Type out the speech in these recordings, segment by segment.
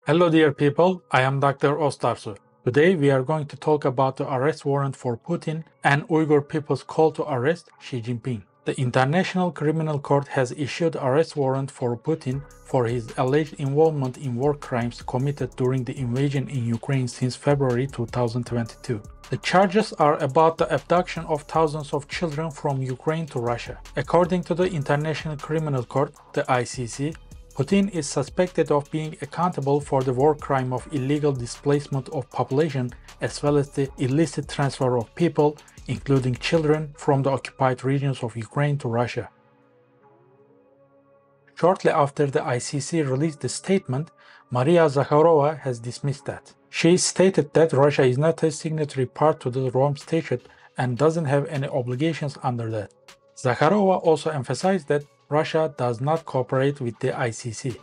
Hello dear people, I am Dr. Ostarsu. Today we are going to talk about the arrest warrant for Putin and Uyghur people's call to arrest Xi Jinping. The International Criminal Court has issued arrest warrant for Putin for his alleged involvement in war crimes committed during the invasion in Ukraine since February 2022. The charges are about the abduction of thousands of children from Ukraine to Russia. According to the International Criminal Court, the ICC, Putin is suspected of being accountable for the war crime of illegal displacement of population as well as the illicit transfer of people, including children, from the occupied regions of Ukraine to Russia. Shortly after the ICC released the statement, Maria Zakharova has dismissed that. She stated that Russia is not a signatory part to the Rome Statute and doesn't have any obligations under that. Zakharova also emphasized that Russia does not cooperate with the ICC.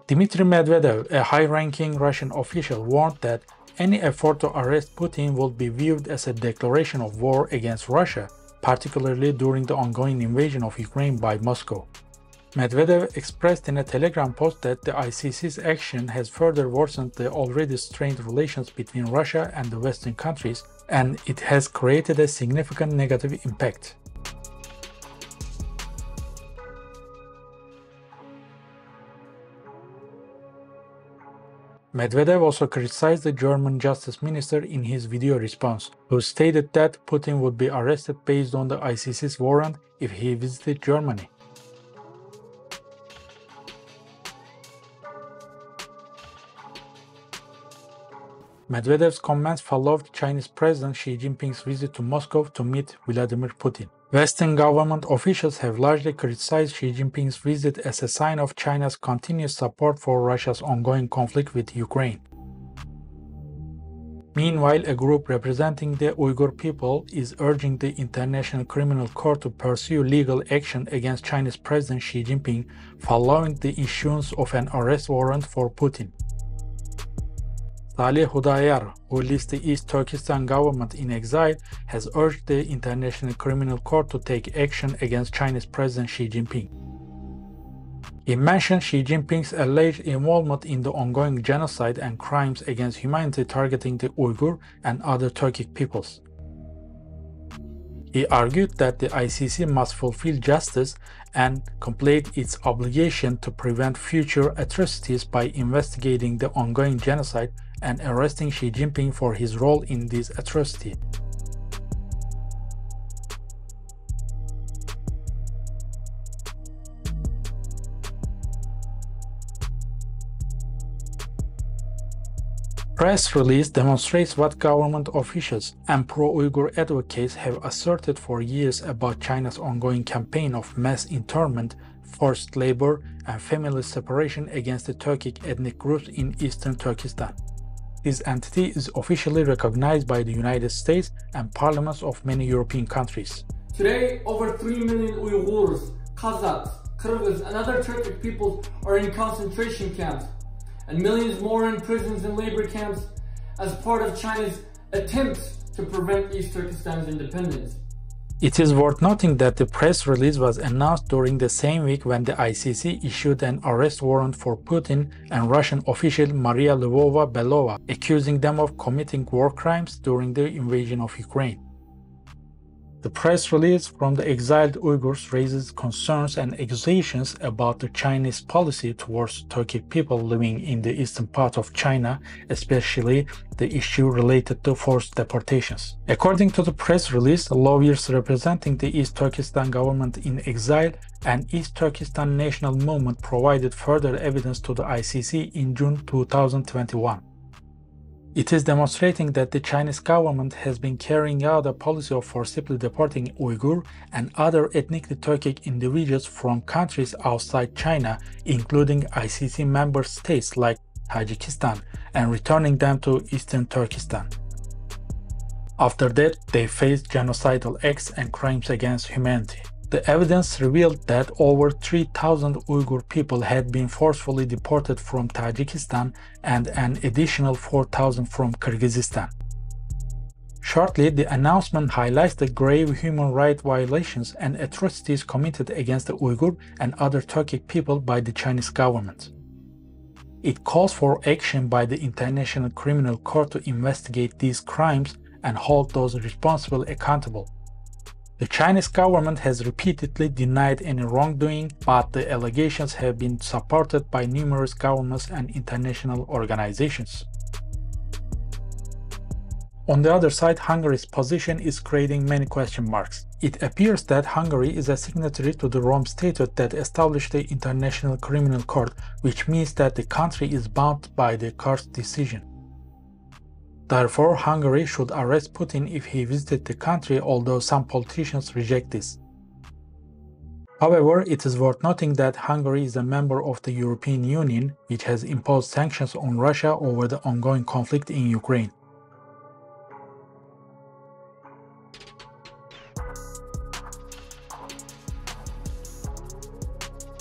Dmitry Medvedev, a high-ranking Russian official, warned that any effort to arrest Putin would be viewed as a declaration of war against Russia, particularly during the ongoing invasion of Ukraine by Moscow. Medvedev expressed in a Telegram post that the ICC's action has further worsened the already strained relations between Russia and the Western countries, and it has created a significant negative impact. Medvedev also criticized the German Justice Minister in his video response, who stated that Putin would be arrested based on the ICC's warrant if he visited Germany. Medvedev's comments followed Chinese President Xi Jinping's visit to Moscow to meet Vladimir Putin. Western government officials have largely criticized Xi Jinping's visit as a sign of China's continuous support for Russia's ongoing conflict with Ukraine. Meanwhile, a group representing the Uyghur people is urging the International Criminal Court to pursue legal action against Chinese President Xi Jinping following the issuance of an arrest warrant for Putin. Salih Hudayar, who leads the East Turkistan Government in exile, has urged the International Criminal Court to take action against Chinese President Xi Jinping. He mentioned Xi Jinping's alleged involvement in the ongoing genocide and crimes against humanity targeting the Uyghur and other Turkic peoples. He argued that the ICC must fulfill justice and complete its obligation to prevent future atrocities by investigating the ongoing genocide and arresting Xi Jinping for his role in this atrocity. Press release demonstrates what government officials and pro-Uyghur advocates have asserted for years about China's ongoing campaign of mass internment, forced labor, and family separation against the Turkic ethnic groups in eastern Turkestan. This entity is officially recognized by the United States and parliaments of many European countries. Today, over 3 million Uyghurs, Kazakhs, Kyrgyz, and other Turkic peoples are in concentration camps, and millions more in prisons and labor camps as part of China's attempts to prevent East Turkestan's independence. It is worth noting that the press release was announced during the same week when the ICC issued an arrest warrant for Putin and Russian official Maria Lvova-Belova, accusing them of committing war crimes during the invasion of Ukraine. The press release from the exiled Uyghurs raises concerns and accusations about the Chinese policy towards Turkic people living in the eastern part of China, especially the issue related to forced deportations. According to the press release, lawyers representing the East Turkestan Government in exile and East Turkestan National Movement provided further evidence to the ICC in June 2021. It is demonstrating that the Chinese government has been carrying out a policy of forcibly deporting Uyghur and other ethnically Turkic individuals from countries outside China, including ICC member states like Tajikistan, and returning them to Eastern Turkestan. After that, they faced genocidal acts and crimes against humanity. The evidence revealed that over 3,000 Uyghur people had been forcefully deported from Tajikistan and an additional 4,000 from Kyrgyzstan. Shortly, the announcement highlights the grave human rights violations and atrocities committed against the Uyghur and other Turkic people by the Chinese government. It calls for action by the International Criminal Court to investigate these crimes and hold those responsible accountable. The Chinese government has repeatedly denied any wrongdoing, but the allegations have been supported by numerous governments and international organizations. On the other side, Hungary's position is creating many question marks. It appears that Hungary is a signatory to the Rome Statute that established the International Criminal Court, which means that the country is bound by the court's decision. Therefore, Hungary should arrest Putin if he visited the country, although some politicians reject this. However, it is worth noting that Hungary is a member of the European Union, which has imposed sanctions on Russia over the ongoing conflict in Ukraine.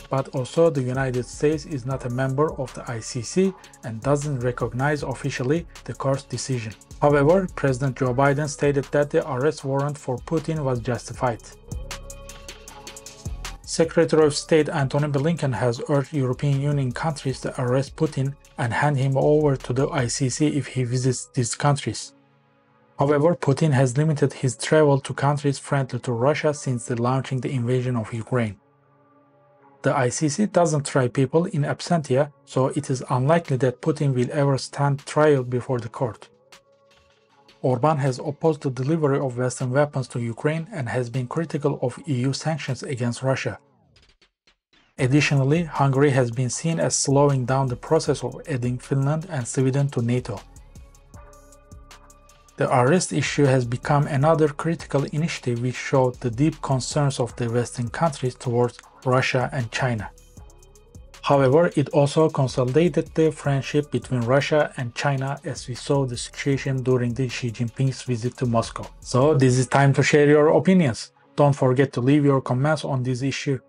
But also the United States is not a member of the ICC and doesn't recognize officially the court's decision. However, President Joe Biden stated that the arrest warrant for Putin was justified. Secretary of State Antony Blinken has urged European Union countries to arrest Putin and hand him over to the ICC if he visits these countries. However, Putin has limited his travel to countries friendly to Russia since launching the invasion of Ukraine. The ICC doesn't try people in absentia, so it is unlikely that Putin will ever stand trial before the court. Orbán has opposed the delivery of Western weapons to Ukraine and has been critical of EU sanctions against Russia. Additionally, Hungary has been seen as slowing down the process of adding Finland and Sweden to NATO. The arrest issue has become another critical initiative which showed the deep concerns of the Western countries towards Russia and China. However, it also consolidated the friendship between Russia and China as we saw the situation during the Xi Jinping's visit to Moscow. So this is time to share your opinions. Don't forget to leave your comments on this issue.